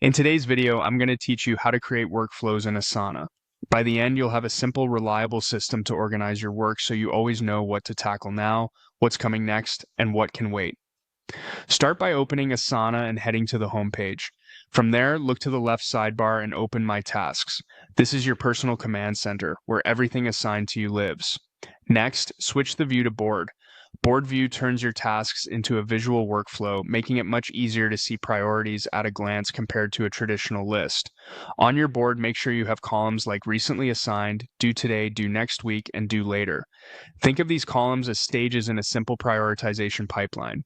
In today's video, I'm going to teach you how to create workflows in Asana. By the end, you'll have a simple, reliable system to organize your work so you always know what to tackle now, what's coming next, and what can wait. Start by opening Asana and heading to the home page. From there, look to the left sidebar and open My Tasks. This is your personal command center, where everything assigned to you lives. Next, switch the view to Board. Board view turns your tasks into a visual workflow, making it much easier to see priorities at a glance compared to a traditional list. On your board, make sure you have columns like recently assigned, due today, due next week, and due later. Think of these columns as stages in a simple prioritization pipeline.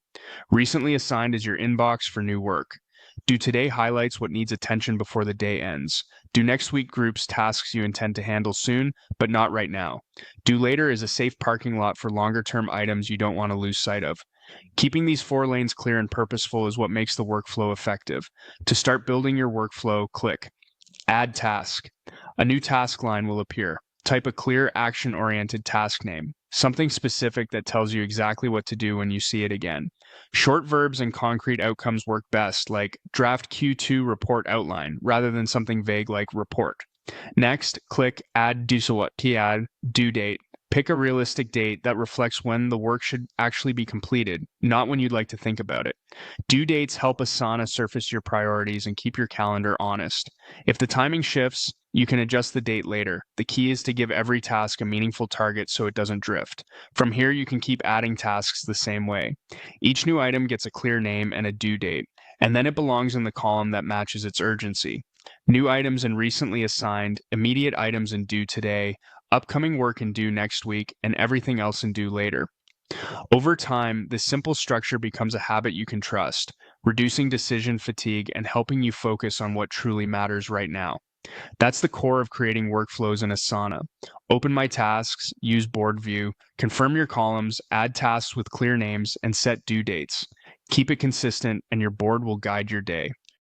Recently assigned is your inbox for new work. Due today highlights what needs attention before the day ends. Due next week groups tasks you intend to handle soon, but not right now. Due later is a safe parking lot for longer-term items you don't want to lose sight of. Keeping these 4 lanes clear and purposeful is what makes the workflow effective. To start building your workflow, click Add Task. A new task line will appear. Type a clear, action-oriented task name, something specific that tells you exactly what to do when you see it again. Short verbs and concrete outcomes work best, like draft Q2 report outline, rather than something vague like report. Next, click Add due date. Pick a realistic date that reflects when the work should actually be completed, not when you'd like to think about it. Due dates help Asana surface your priorities and keep your calendar honest. If the timing shifts, you can adjust the date later. The key is to give every task a meaningful target so it doesn't drift. From here, you can keep adding tasks the same way. Each new item gets a clear name and a due date, and then it belongs in the column that matches its urgency. New items and recently assigned, immediate items and due today, upcoming work and due next week, and everything else and due later. Over time, this simple structure becomes a habit you can trust, reducing decision fatigue and helping you focus on what truly matters right now. That's the core of creating workflows in Asana. Open My Tasks, use Board View, confirm your columns, add tasks with clear names, and set due dates. Keep it consistent, and your board will guide your day.